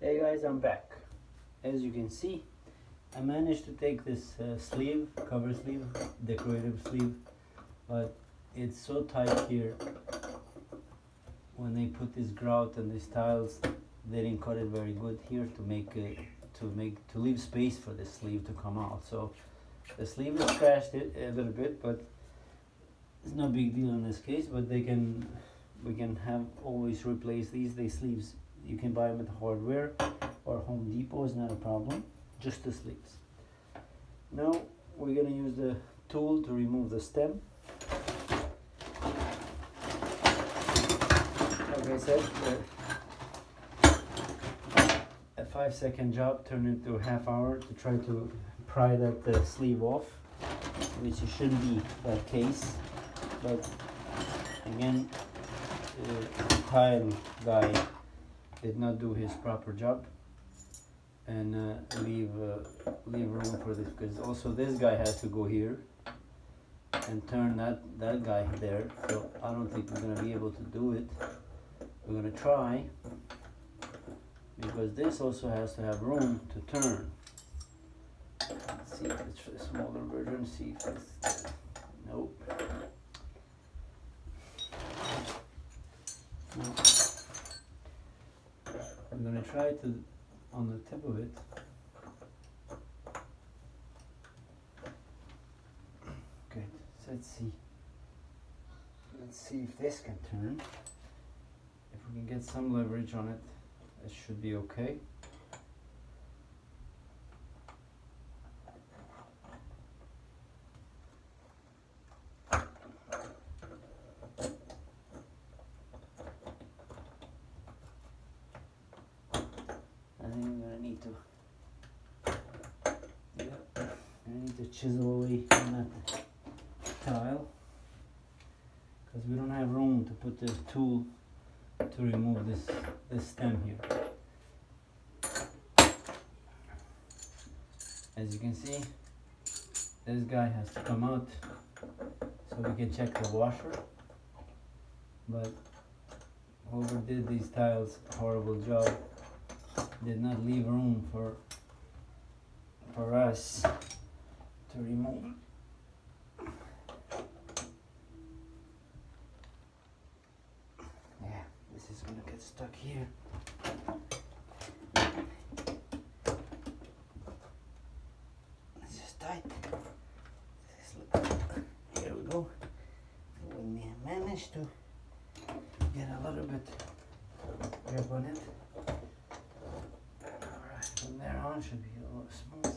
Hey guys, I'm back. As you can see, I managed to take this sleeve, cover sleeve, decorative sleeve, but it's so tight here. When they put this grout and these tiles, they didn't cut it very good here to leave space for the sleeve to come out. So the sleeve is scratched a little bit, but it's no big deal in this case. But we can always replace these sleeves. You can buy them at hardware or Home Depot, is not a problem. Just the sleeves. Now we're gonna use the tool to remove the stem. Like I said, a 5-second job turned into a half hour to try to pry that sleeve off, which it shouldn't be that case. But again, the tile guy did not do his proper job and leave room for this, because also this guy has to go here and turn that guy there. So I don't think we're gonna be able to do it. We're gonna try, because this also has to have room to turn. Let's see if it's a smaller version. See if it's nope. No. I'm gonna try to on the tip of it. Good. So let's see. Let's see if this can turn. If we can get some leverage on it, it should be okay. Chisel away on that tile, because we don't have room to put the tool to remove this stem here. As you can see, this guy has to come out so we can check the washer, but whoever did these tiles, horrible job, did not leave room for us to remove. Yeah, this is gonna get stuck here. This is tight. Here we go. We managed to get a little bit grip on it. Alright, from there on should be a little smooth.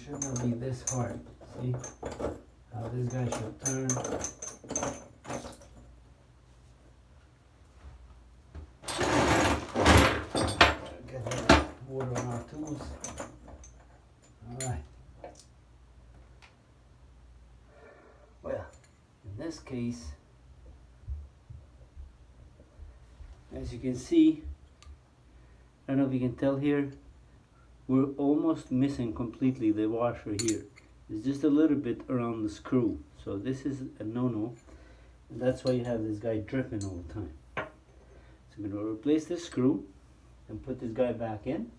Shouldn't be this hard. See how this guy should turn. Get the water on our tools. Alright. Well, in this case, as you can see, I don't know if you can tell here, we're almost missing completely the washer here. It's just a little bit around the screw. So this is a no-no. And that's why you have this guy dripping all the time. So I'm going to replace this screw and put this guy back in.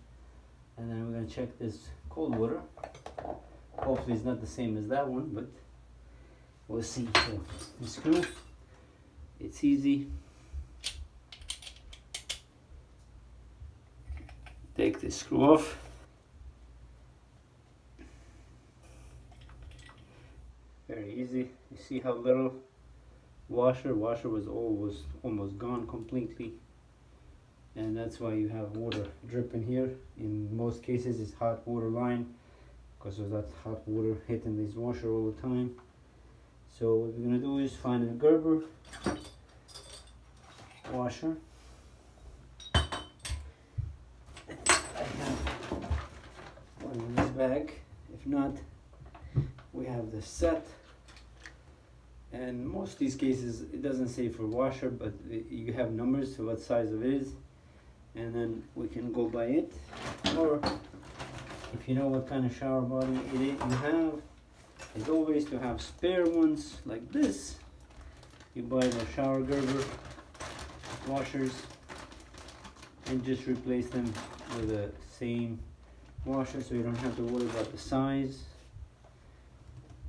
And then we're going to check this cold water. Hopefully it's not the same as that one, but we'll see. So the screw, it's easy. Take this screw off. Very easy. You see how little washer was almost gone completely, and that's why you have water dripping here. In most cases it's hot water line, because of that hot water hitting this washer all the time. So what we're gonna do is find a Gerber washer. I have one in this bag. If not, we have the set, and most of these cases it doesn't say for washer, but you have numbers to what size of it is, and then we can go by it. Or if you know what kind of shower body you have, is always to have spare ones like this you buy the shower Gerber washers and just replace them with the same washer, so you don't have to worry about the size.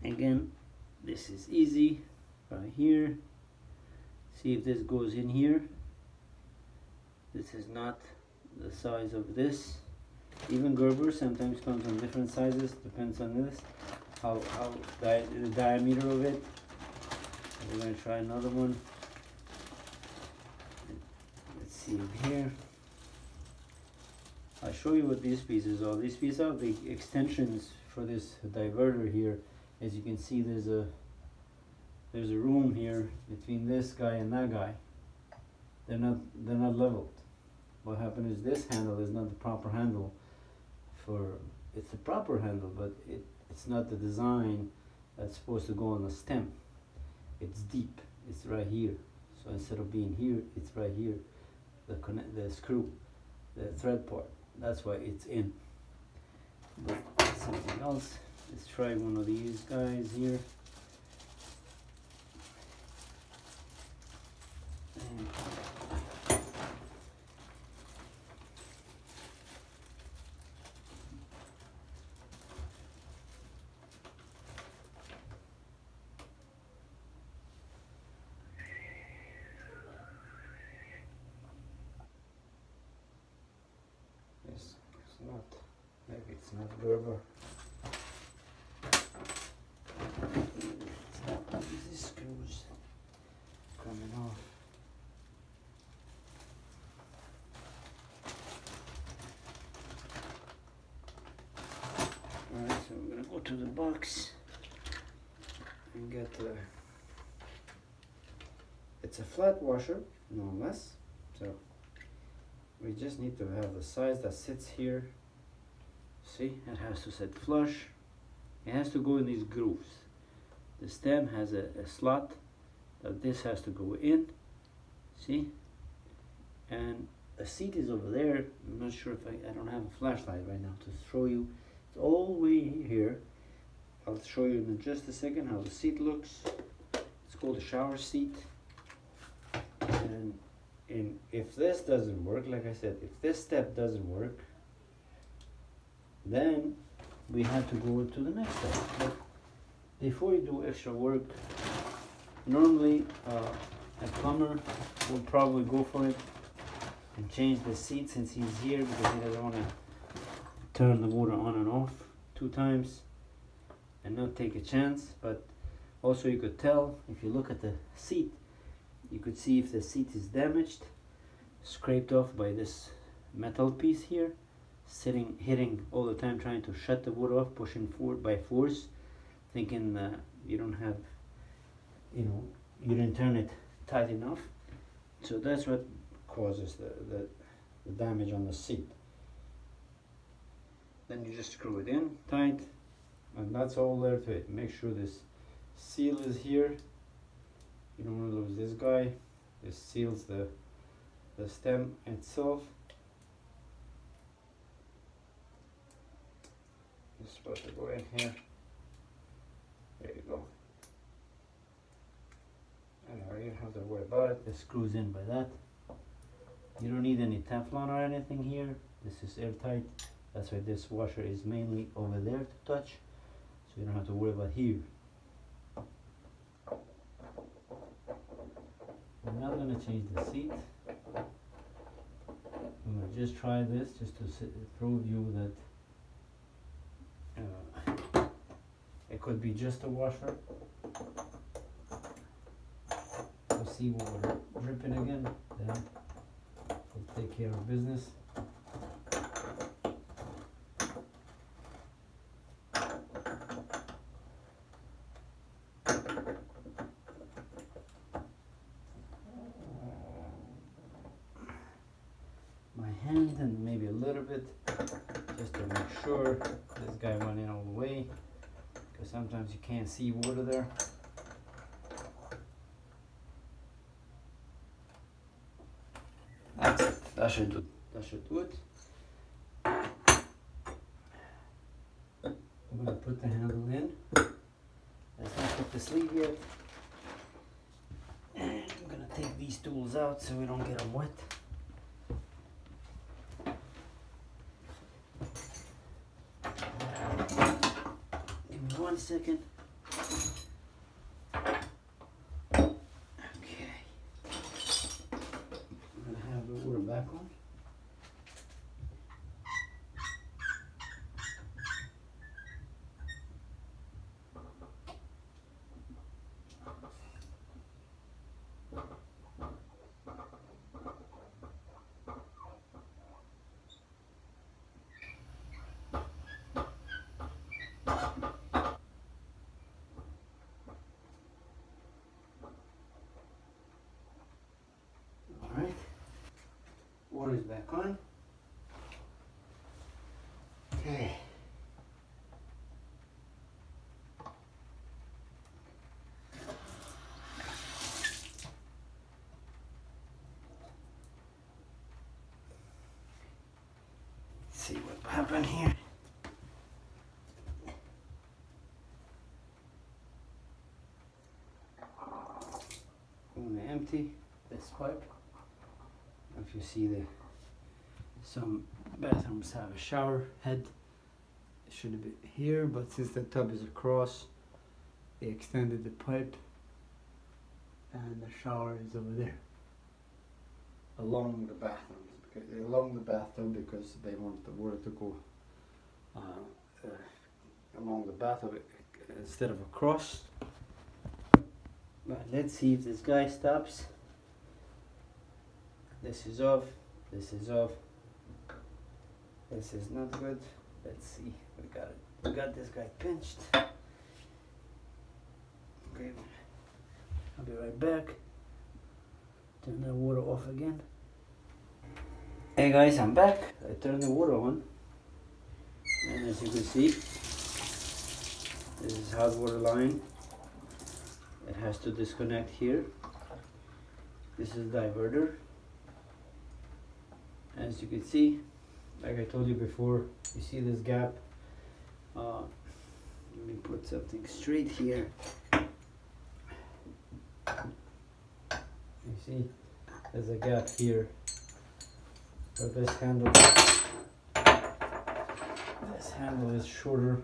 Again, this is easy. Right here, see if this goes in here. This is not the size of this. Even Gerber sometimes comes in different sizes, depends on this, how the diameter of it. We're going to try another one. Let's see it here. I'll show you what these pieces are. These pieces are the extensions for this diverter here. As you can see, there's a room here between this guy and that guy. They're not leveled. What happened is this handle is not the proper handle for, it's the proper handle, but it's not the design that's supposed to go on the stem. It's deep, it's right here. So instead of being here, it's right here. The screw, the thread part, that's why it's in. But something else, let's try one of these guys here. And maybe it's not Gerber. It's not these screws coming off. Alright, so we're gonna go to the box and get the, it's a flat washer, no less. So we just need to have the size that sits here. See, it has to sit flush. It has to go in these grooves. The stem has a slot that this has to go in. See? And the seat is over there. I'm not sure if I don't have a flashlight right now to show you. It's all the way here. I'll show you in just a second how the seat looks. It's called a shower seat. And if this doesn't work, like I said, if this step doesn't work, then we have to go to the next step. But before you do extra work, normally a plumber will probably go for it and change the seat since he's here, because he doesn't want to turn the water on and off 2 times and not take a chance. But also you could tell, if you look at the seat, you could see if the seat is damaged, scraped off by this metal piece here, hitting all the time, trying to shut the water off, pushing forward by force, thinking you don't have, you didn't turn it tight enough. So that's what causes the damage on the seat. Then you just screw it in tight, and that's all there to it. Make sure this seal is here. You don't want to lose this guy. This seals the stem itself. It's supposed to go in here. There you go. And now you don't have to worry about it. It screws in by that. You don't need any Teflon or anything here. This is airtight. That's why this washer is mainly over there to touch, so you don't have to worry about here. We're not going to change the seat. I'm going to just try this just to prove you that it could be just a washer. We'll see when we're dripping again, then we'll take care of business. My hand and maybe a little bit, just to make sure this guy went in all the way, because sometimes you can't see water there. That's it. That should do it. I'm going to put the handle in. Let's not put the sleeve yet. these tools out so we don't get them wet. Give me 1 second. Okay. I'm gonna have the water back on. Alright. Water is back on. Okay. See what happened here. I'm gonna empty this pipe. If you see some bathrooms have a shower head, it should be here, but since the tub is across, they extended the pipe, and the shower is over there, along the bathrooms. Along the bathtub because they want the water to go along the bathtub instead of across. But let's see if this guy stops. This is off. This is off. This is not good. Let's see. We got it. We got this guy pinched. Okay. I'll be right back. Turn the water off again. Hey guys, I'm back. I turned the water on, and as you can see, this is hot water line. It has to disconnect here. This is diverter. As you can see, like I told you before, you see this gap. Let me put something straight here. You see, there's a gap here. But this handle is shorter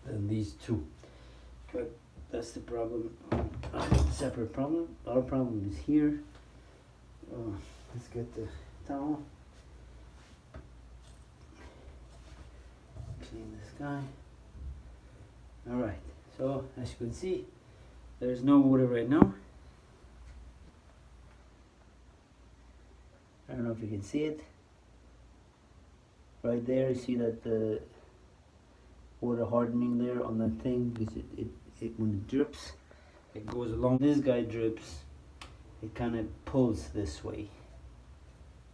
than these two. But that's the problem. Separate problem. Our problem is here. Let's get the towel. Clean this guy. Alright, so as you can see, there's no water right now. I don't know if you can see it. Right there, you see that the water hardening there on that thing, because it when it drips, it goes along. This guy drips, it kind of pulls this way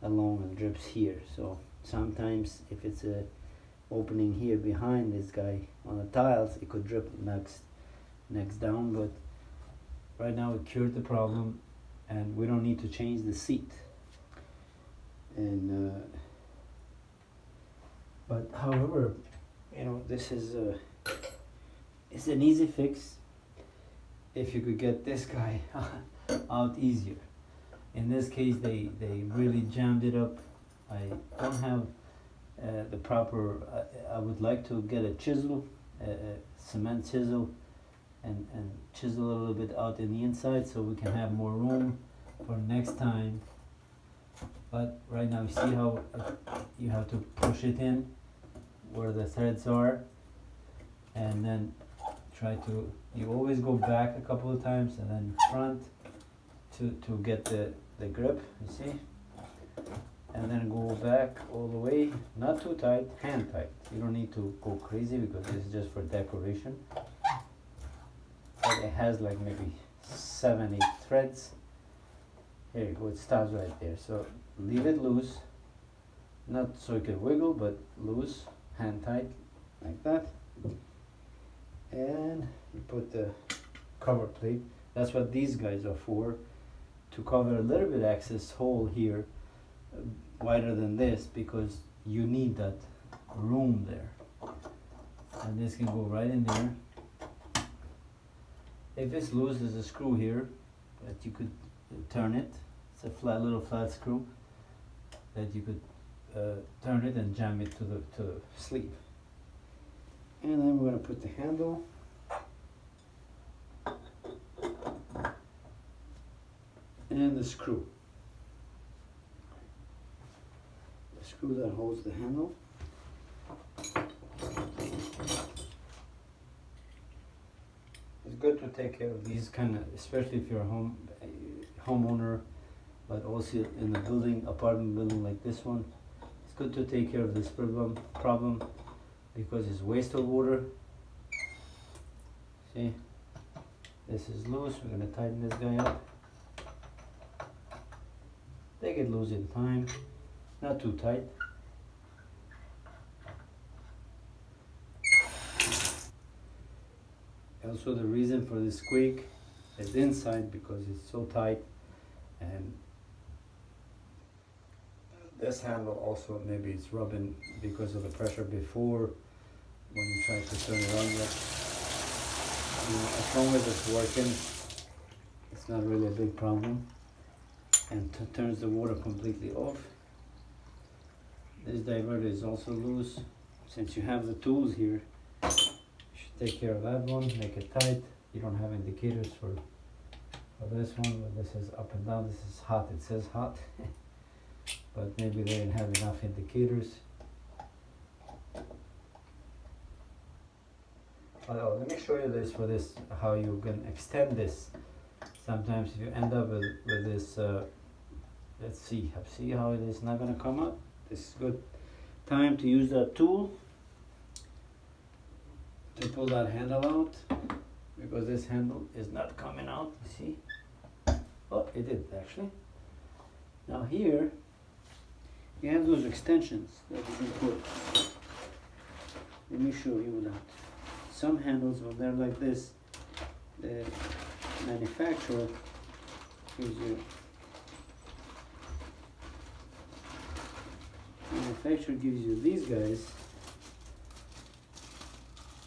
along and drips here. So sometimes if it's a opening here behind this guy on the tiles, it could drip next down. But right now it cured the problem, and we don't need to change the seat. And but however, you know, this is it's an easy fix if you could get this guy out easier. In this case, they really jammed it up. I don't have the proper. I would like to get a chisel, a cement chisel, and chisel a little bit out in the inside so we can have more room for next time. But right now, you see how you have to push it in where the threads are, and then try to, you always go back a couple of times and then front to get the grip, you see, and then go back all the way, not too tight, hand tight. You don't need to go crazy because this is just for decoration. But it has like maybe 7-8 threads. Here you go, it stops right there. So leave it loose, not so it can wiggle, but loose, hand tight, like that. And you put the cover plate. That's what these guys are for, to cover a little bit excess hole here, wider than this, because you need that room there. And this can go right in there. If it's loose, there's a screw here that you could turn it. It's a little flat screw that you could turn it and jam it to the sleeve. And then we're going to put the handle. And the screw. The screw that holds the handle. It's good to take care of these kind of, especially if you're a homeowner, but also in a building, apartment building like this one. It's good to take care of this problem because it's waste of water. See, this is loose. We're going to tighten this guy up. They get loose in time, not too tight. Also, the reason for the squeak is inside because it's so tight, and this handle also maybe it's rubbing because of the pressure before when you try to turn it on. As long as it's working, it's not really a big problem, and turns the water completely off. This diverter is also loose. Since you have the tools here, you should take care of that one, make it tight. You don't have indicators for this one, but this is up and down. This is hot, it says hot. But maybe they didn't have enough indicators. Let me show you this for this, how you can extend this. Sometimes if you end up with this, let's see how it is not going to come up. This is good time to use that tool to pull that handle out, because this handle is not coming out, you see? Oh, it did actually. Now here, you have those extensions that you can put. Let me show you that. Some handles, when they're like this, the manufacturer gives you these guys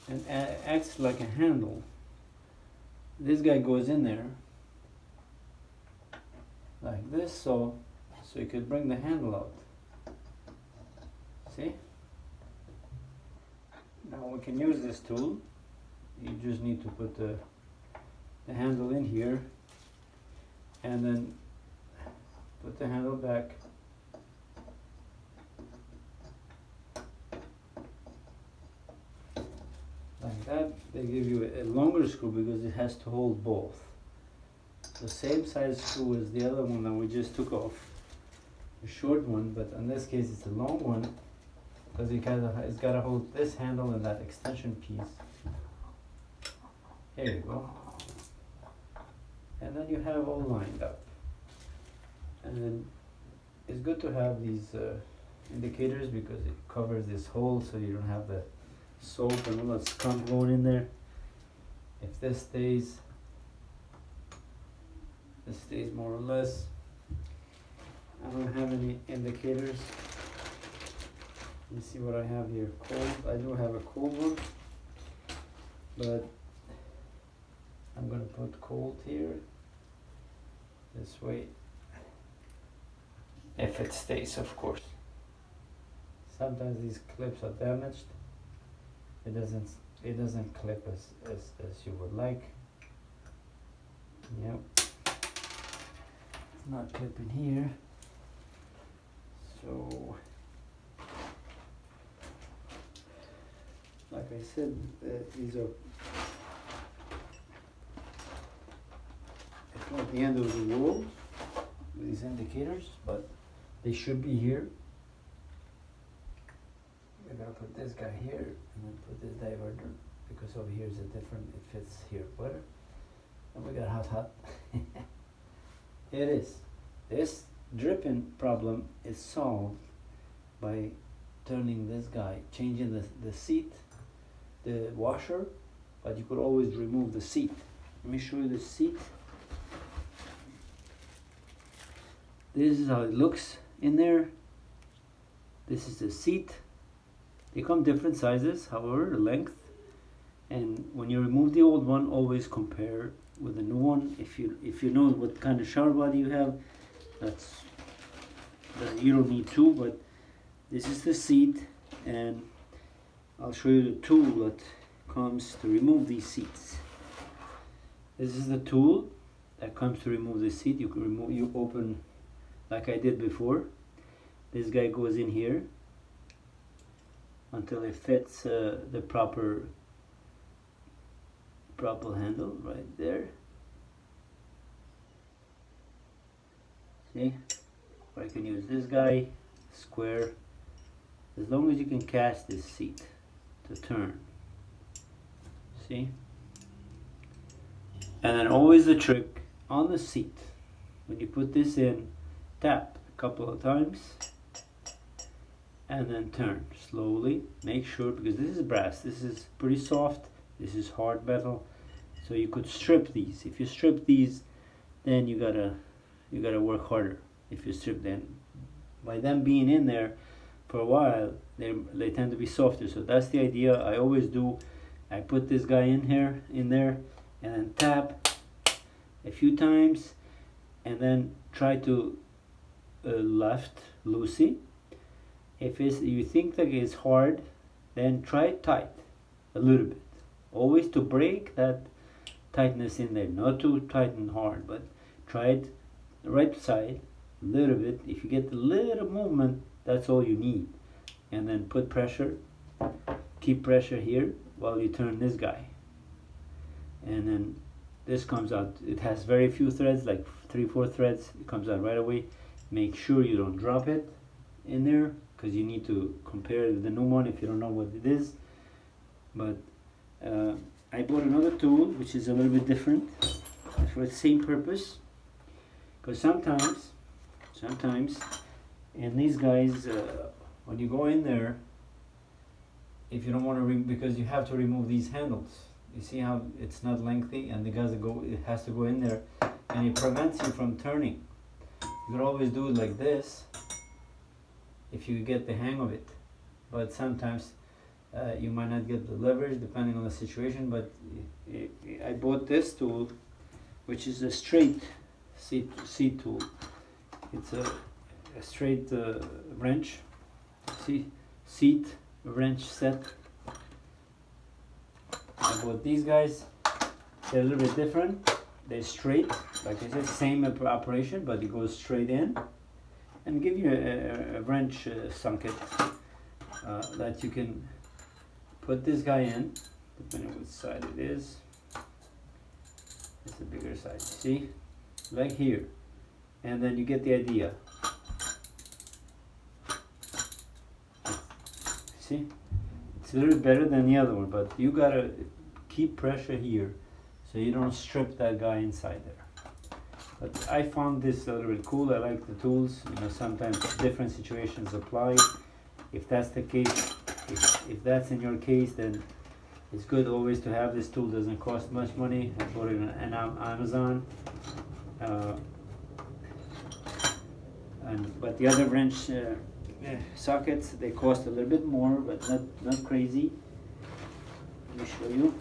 and acts like a handle. This guy goes in there like this, so you could bring the handle out. See? Now we can use this tool. You just need to put the handle in here and then put the handle back. Like that. They give you a longer screw because it has to hold both. The same size screw as the other one that we just took off. A short one, but in this case it's a long one because it's got to hold this handle and that extension piece. Here you go. And then you have all lined up. And then it's good to have these indicators because it covers this hole so you don't have the soap and all that skunk going in there. If this stays more or less. I don't have any indicators. Let me see what I have here. Cold. I do have a cold one, but I'm gonna put cold here. This way. If it stays, of course. Sometimes these clips are damaged. It doesn't clip as you would like. Yep. It's not clipping here. So, like I said, these are it's not the end of the world, these indicators, but they should be here. We're gonna put this guy here and then put this diverter because over here is a different, it fits here better. And we got hot. Here it is. This dripping problem is solved by turning this guy, changing the seat, the washer, but you could always remove the seat. Let me show you the seat. This is how it looks in there. This is the seat. They come different sizes, however, the length. And when you remove the old one, always compare with the new one. If you know what kind of shower body you have, you don't need two, but this is the seat, and I'll show you the tool that comes to remove these seats. This is the tool that comes to remove the seat. You open like I did before. This guy goes in here until it fits the proper handle right there. See? Or I can use this guy, square, as long as you can catch this seat to turn. See? And then always the trick on the seat, when you put this in, tap a couple of times and then turn slowly. Make sure, because this is brass, this is pretty soft, this is hard metal, so you could strip these. If you strip these, then you gotta work harder. If you strip them, by them being in there for a while, they tend to be softer. So that's the idea. I always do. I put this guy in there, and then tap a few times, and then try to left loosey. If you think that it's hard, then try it tight a little bit. Always to break that tightness in there, not too tight and hard, but try it the right side a little bit. If you get a little movement, that's all you need. And then put pressure, keep pressure here while you turn this guy. And then this comes out. It has very few threads, like 3-4 threads. It comes out right away. Make sure you don't drop it in there, because you need to compare with the new one if you don't know what it is. But I bought another tool which is a little bit different for the same purpose, because sometimes and these guys, when you go in there, if you don't want to because you have to remove these handles. You see how it's not lengthy, and it has to go in there, and it prevents you from turning. You could always do it like this if you get the hang of it, but sometimes you might not get the leverage depending on the situation. But I bought this tool, which is a straight seat tool. It's a straight wrench, seat wrench set. I bought these guys. They're a little bit different. They're straight, like I said, same operation, but it goes straight in, and give you a wrench socket that you can put this guy in, depending on which side it is. It's a bigger side, see, like here, and then you get the idea. See, it's a little better than the other one, but you gotta keep pressure here so you don't strip that guy inside there. But I found this a little bit cool. I like the tools. You know, sometimes different situations apply. If that's the case, if that's in your case, then it's good always to have this tool. Doesn't cost much money. I bought it on Amazon. But the other wrench sockets, they cost a little bit more, but not crazy. Let me show you.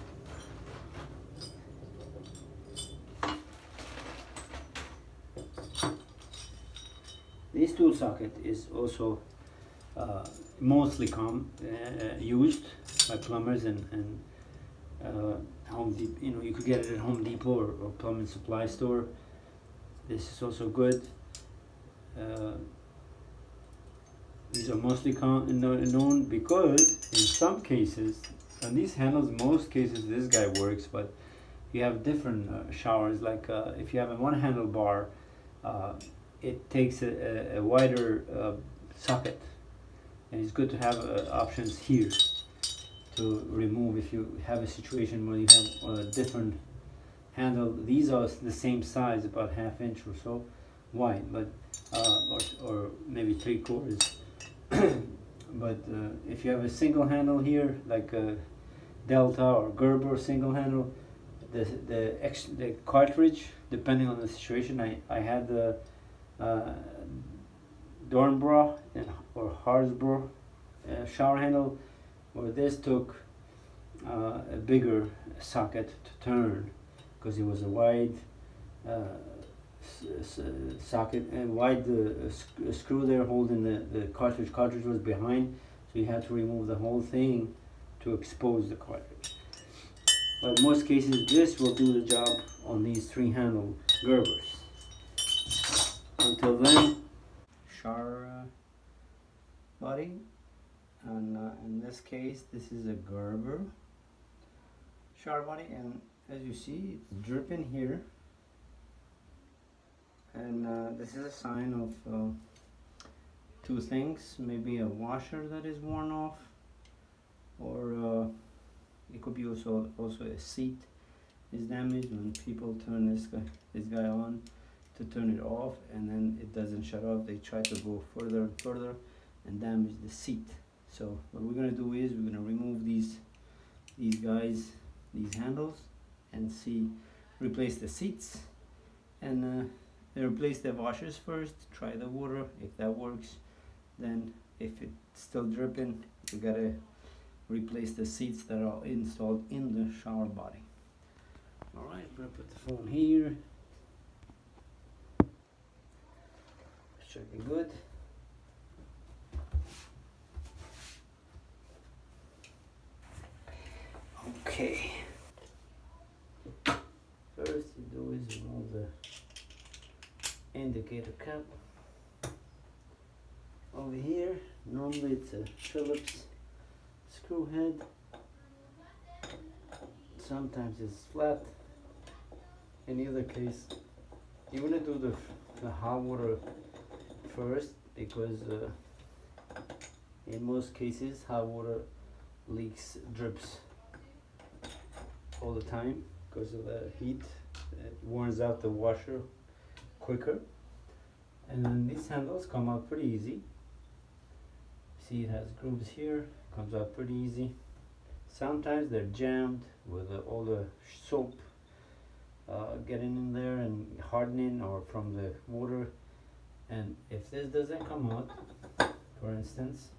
This tool socket is also mostly used by plumbers and Home Depot. You know, you could get it at Home Depot or plumbing supply store. This is also good. These are mostly known because in some cases, on these handles, most cases this guy works, but you have different showers. Like if you have a one handlebar, it takes a wider socket, and it's good to have options here to remove if you have a situation where you have a different handle. These are the same size, about 1/2 inch or so wide, but or maybe 3/4. But if you have a single handle here, like a Delta or Gerber single handle, the cartridge, depending on the situation, I had the Dornbrough or Harsbrough shower handle, where this took a bigger socket to turn, because it was a wide socket and wide screw there holding the cartridge. Cartridge was behind, so you had to remove the whole thing to expose the cartridge. But in most cases, this will do the job on these 3-handle Gerbers. Until then, Char body, and in this case, this is a Gerber Char body, and as you see, it's dripping here, and this is a sign of two things: maybe a washer that is worn off, or it could be also a seat is damaged. When people turn this guy on to turn it off, and then it doesn't shut off, they try to go further and further and damage the seat. So what we're gonna do is we're gonna remove these handles, and replace the seats, and replace the washers first. Try the water. If that works, then if it's still dripping, we gotta replace the seats that are installed in the shower body. Alright, I'm gonna put the phone here. Should be good. Okay. First you do is remove the indicator cap. Over here, normally it's a Phillips screw head. Sometimes it's flat. In either case, you want to do the hot water first, because in most cases hot water drips all the time because of the heat. It warms out the washer quicker, and then these handles come out pretty easy. See, it has grooves here, comes out pretty easy. Sometimes they're jammed with all the soap getting in there and hardening, or from the water. And if this doesn't come out, for instance,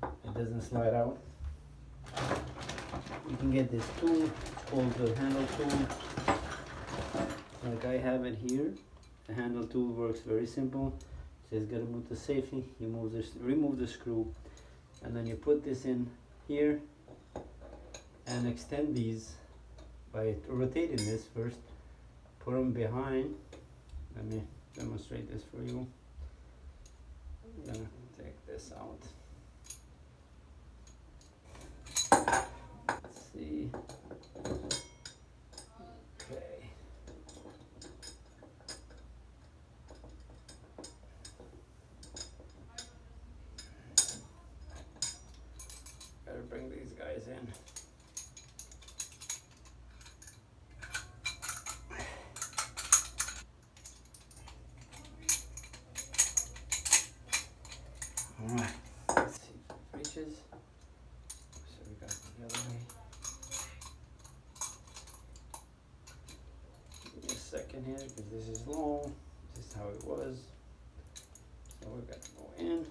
it doesn't slide out, you can get this tool. It's called the handle tool. Like I have it here. The handle tool works very simple. It says gotta move to safety. You remove the screw, and then you put this in here and extend these by rotating this first. Put them behind. Let me demonstrate this for you. I'm gonna take this out. Let's see. Okay. Better bring these guys in. Alright, let's see if it reaches. So we got the other way. Give me a second here, because this is long. This is how it was. So we're gonna go in.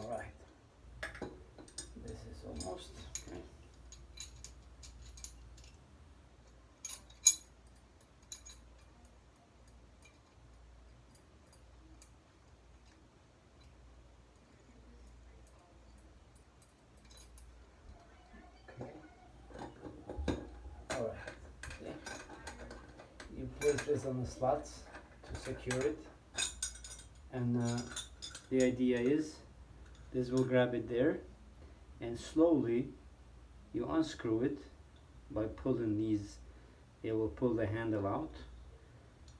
Alright. This is almost okay. Alright, yeah. You place this on the slots to secure it, and the idea is this will grab it there, and slowly you unscrew it by pulling these. It will pull the handle out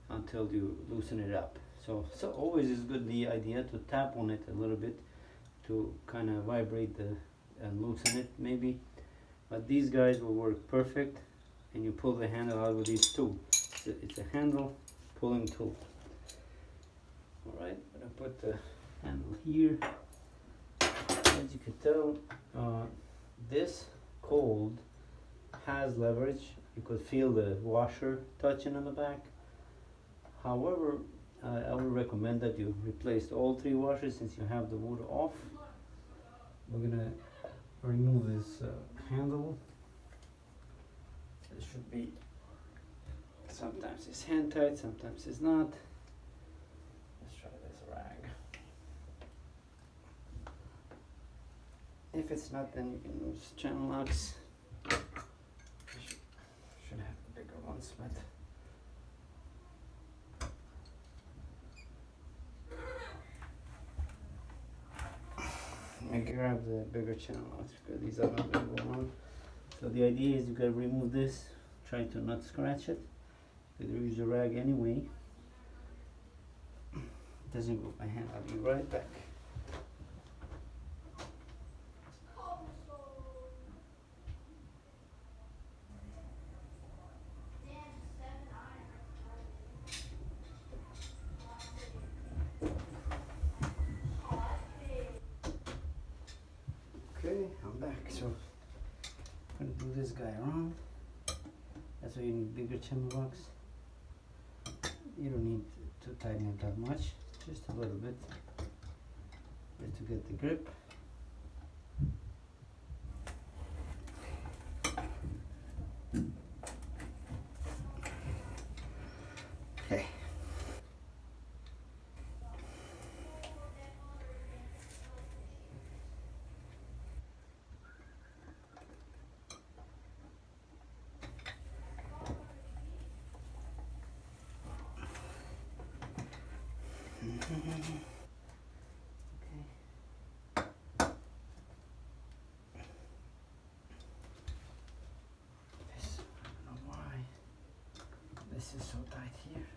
until you loosen it up. So always is good, the idea to tap on it a little bit to kind of vibrate and loosen it maybe. But these guys will work perfect, and you pull the handle out with these two. It's a handle pulling tool. Alright, I'm gonna put the handle here. As you can tell, this cold has leverage. You could feel the washer touching on the back. However, I would recommend that you replace all 3 washers since you have the water off. We're gonna remove this handle. It should be, sometimes it's hand tight, sometimes it's not. Let's try this rag. If it's not, then you can use channel locks. Should have the bigger ones, but I grab the bigger channel locks because these are not going to go on. So the idea is you gotta remove this, try to not scratch it. You could use a rag anyway. It doesn't go with my hand, I'll be right back. Okay, I'm back. So I'm gonna do this guy around. That's why you need bigger channel locks. You don't need to tighten it that much, just a little bit, just to get the grip. Okay. This, I don't know why this is so tight here.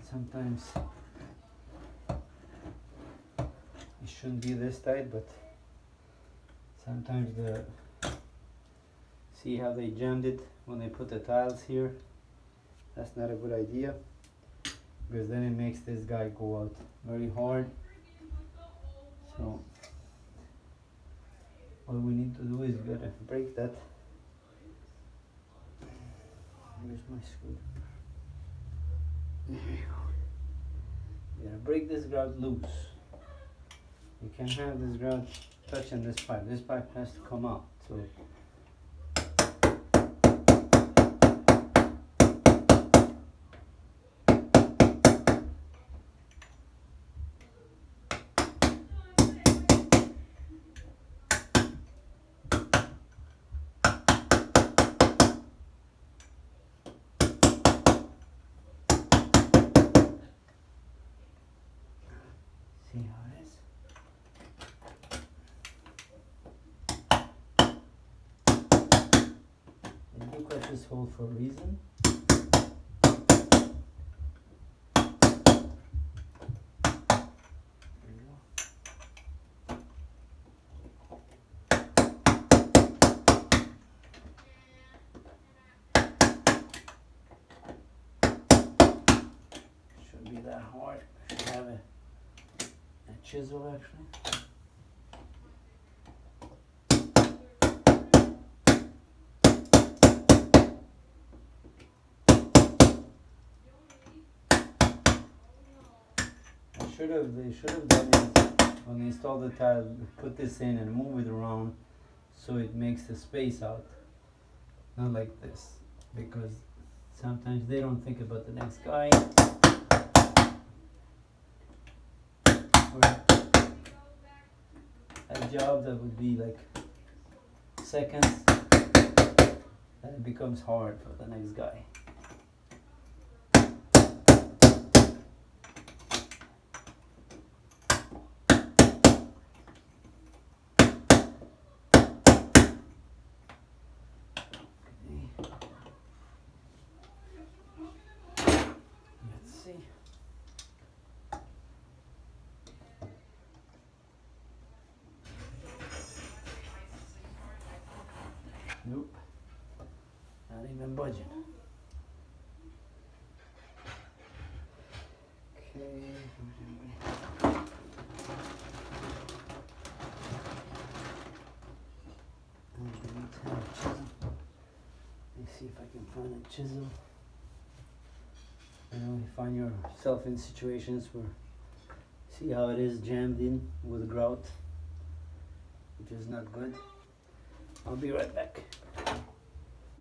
Sometimes it shouldn't be this tight, but sometimes see how they jammed it when they put the tiles here? That's not a good idea, because then it makes this guy go out very hard. So what we need to do is we gotta break that. Where's my screw? There you go. You gotta break this grout loose. You can't have this grout touching this pipe. This pipe has to come out. So see how it is? And you cut this hole for a reason. There you go. Shouldn't be that hard. Should have a chisel actually. They should have done it when they installed the tile, put this in and move it around so it makes the space out. Not like this, because sometimes they don't think about the next guy. Or a job that would be like seconds, then it becomes hard for the next guy. Let's see. Nope. Not even budging. Okay. Let me see if I can find a chisel. find yourself in situations where see how it is jammed in with grout, which is not good. I'll be right back.